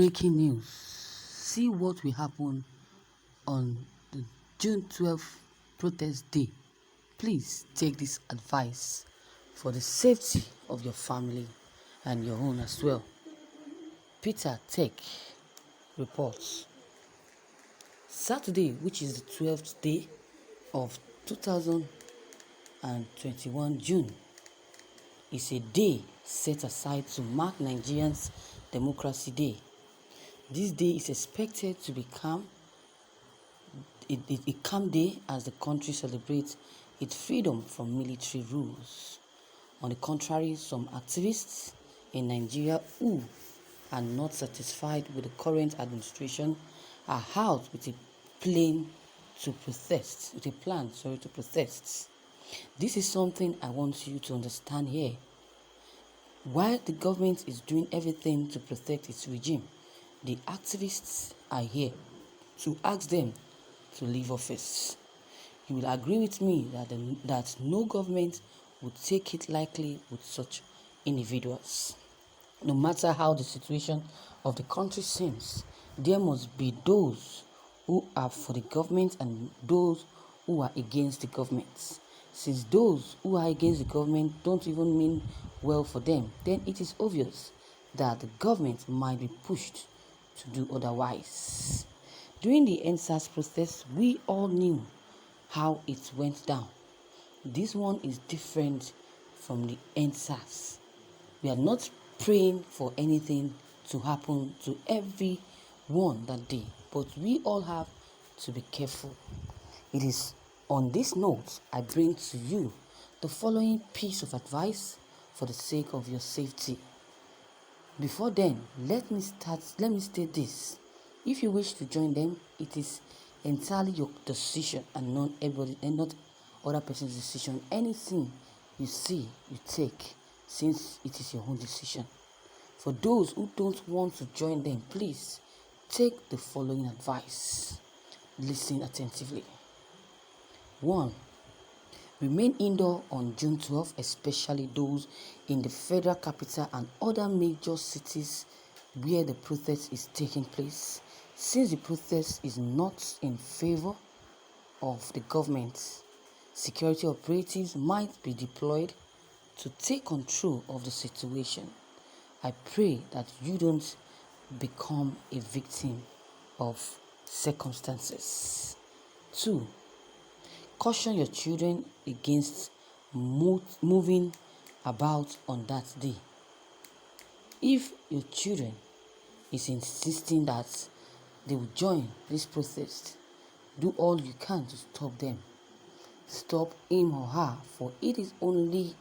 Breaking news. See what will happen on the June 12th protest day. Please take this advice for the safety of your family and your own as well. Peter Tech reports. Saturday, which is the 12th day of 2021 June, is a day set aside to mark Nigerians' Democracy Day. This day is expected to become a calm day as the country celebrates its freedom from military rules. On the contrary, some activists in Nigeria who are not satisfied with the current administration are out with a plan to protest. This is something I want you to understand here. While the government is doing everything to protect its regime, the activists are here to ask them to leave office. You will agree with me that no government would take it lightly with such individuals. No matter how the situation of the country seems, there must be those who are for the government and those who are against the government. Since those who are against the government don't even mean well for them, then it is obvious that the government might be pushed to do otherwise. During the EndSARS protest, we all knew how it went down. This one is different from the EndSARS. We are not praying for anything to happen to everyone that day, but we all have to be careful. It is on this note I bring to you the following piece of advice for the sake of your safety. Before then, let me state this. If you wish to join them, it is entirely your decision and not other person's decision. Anything you see, you take, since it is your own decision. For those who don't want to join them, please take the following advice. Listen attentively. 1. Remain indoor on June 12, especially those in the federal capital and other major cities where the protest is taking place. Since the protest is not in favor of the government, security operatives might be deployed to take control of the situation. I pray that you don't become a victim of circumstances. 2. Caution your children against moving about on that day. If your children is insisting that they will join this protest, do all you can to stop them. Stop him or her, for it is only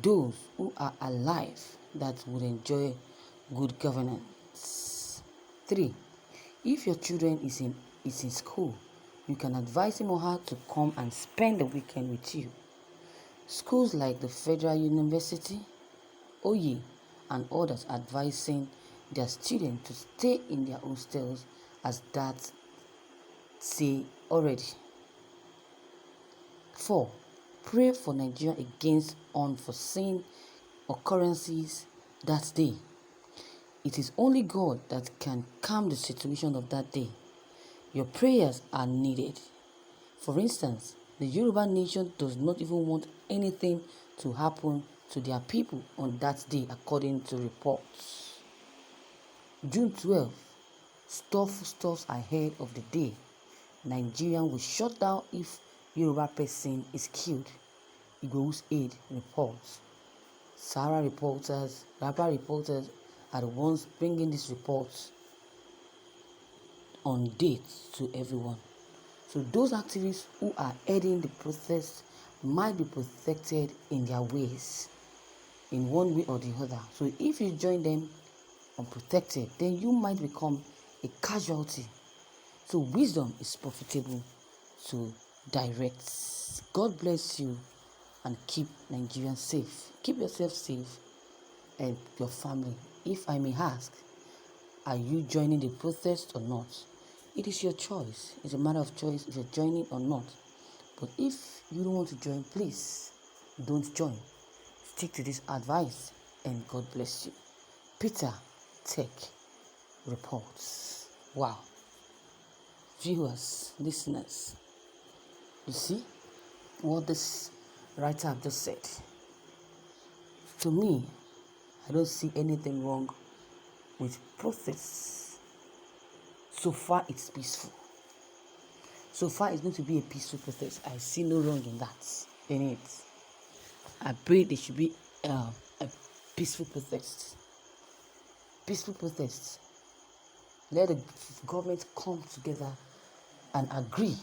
those who are alive that would enjoy good governance. 3. If your children is in school, you can advise him or her to come and spend the weekend with you. Schools like the Federal University, OYE, and others advising their students to stay in their hostels as that say already. 4. Pray for Nigeria against unforeseen occurrences that day. It is only God that can calm the situation of that day. Your prayers are needed. For instance, the Yoruba nation does not even want anything to happen to their people on that day, according to reports. June 12, stuffs ahead of the day. Nigeria will shut down if Yoruba person is killed. Igbo's aide reports. Rapper reporters are the ones bringing these reports on dates to everyone. So those activists who are heading the protest might be protected in their ways, in one way or the other. So if you join them unprotected, then you might become a casualty. So wisdom is profitable to direct. God bless you and keep Nigerians safe. Keep yourself safe and your family. If I may ask, are you joining the protest or not? It is your choice. It's a matter of choice if you're joining or not. But if you don't want to join, please don't join. Stick to this advice and God bless you. Peter Tech reports. Wow. Viewers, listeners, you see what this writer have just said? To me, I don't see anything wrong with protests. So far, it's peaceful. So far, it's going to be a peaceful protest. I see no wrong in it. I pray there should be a peaceful protest. Peaceful protest. Let the government come together and agree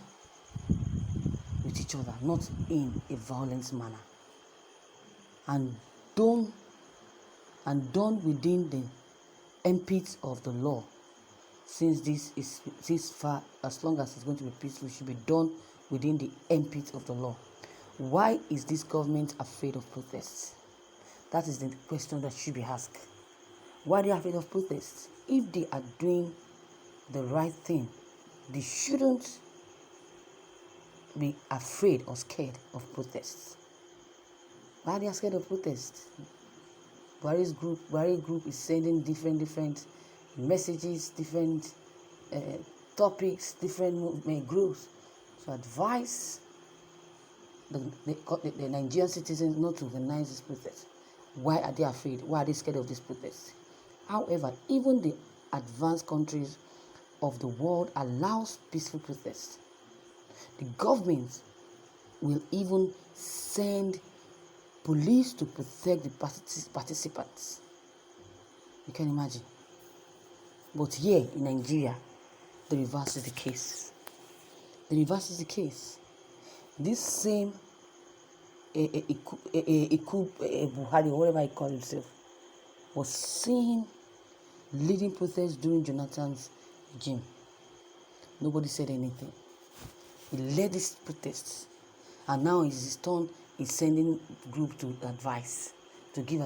with each other, not in a violent manner. And done within the ambit of the law. Since far, as long as it's going to be peaceful, it should be done within the ambit of the law. Why is this government afraid of protests? That is the question that should be asked. Why are they afraid of protests? If they are doing the right thing, they shouldn't be afraid or scared of protests. Why are they scared of protests? Buhari's group is sending different messages, different topics, different groups to advise the Nigerian citizens not to organize this protest. Why are they afraid? Why are they scared of this protest? However, even the advanced countries of the world allows peaceful protests. The government will even send police to protect the participants. You can imagine. But here in Nigeria, the reverse is the case. The reverse is the case. This same Buhari, or whatever he called himself, was seen leading protests during Jonathan's regime. Nobody said anything. He led these protests, and now it's his turn. He's sending group to give advice. He's giving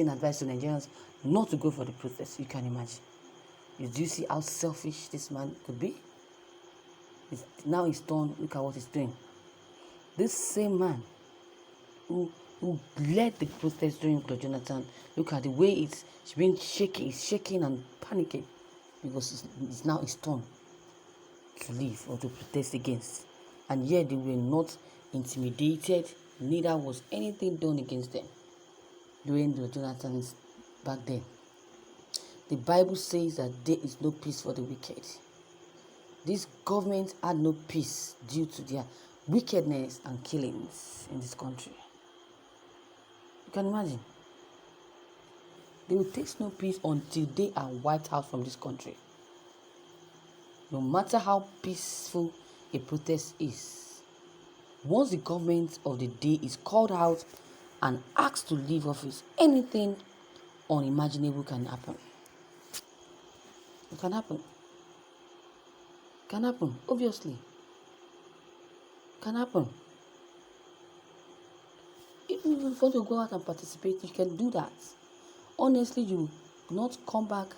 advice to Nigerians not to go for the protests. You can imagine. Do you see how selfish this man could be? Now he's turn. Look at what he's doing. This same man who led the protest during Jonathan, look at the way it's been shaking. He's shaking and panicking because it's now his turn to leave or to protest against. And yet they were not intimidated, neither was anything done against them during the Jonathan's back then. The Bible says that there is no peace for the wicked. This government had no peace due to their wickedness and killings in this country. You can imagine. They will taste no peace until they are wiped out from this country. No matter how peaceful a protest is, once the government of the day is called out and asked to leave office, anything unimaginable can happen. It can happen. It can happen, obviously. It can happen. If you want to go out and participate, you can do that. Honestly, you will not come back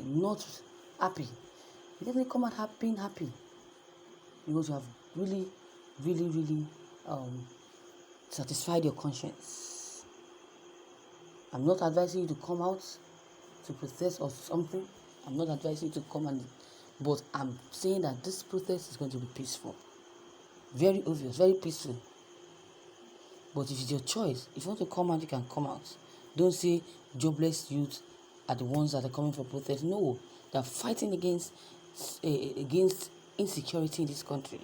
not happy. You definitely come out happy because you have really satisfied your conscience. I'm not advising you to come out to protest or something. I'm not advising you to come but I'm saying that this protest is going to be peaceful. Very obvious, very peaceful. But if it's your choice, if you want to come out, you can come out. Don't say jobless youth are the ones that are coming for protest. No, they're fighting against insecurity in this country.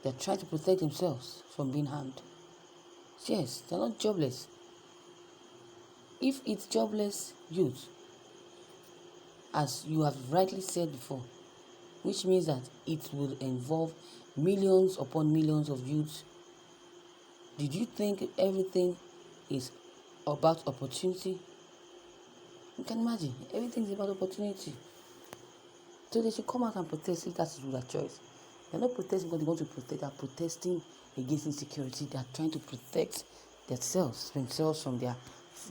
They're trying to protect themselves from being harmed. Yes, they're not jobless. If it's jobless youth, as you have rightly said before, which means that it will involve millions upon millions of youths. Did you think everything is about opportunity? You can imagine, everything is about opportunity. So they should come out and protest if that is their choice. They're not protesting because they want to protest. They're protesting against insecurity. They're trying to protect themselves from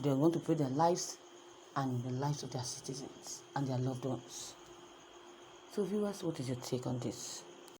they want to protect their lives and the lives of their citizens and their loved ones. So viewers, what is your take on this?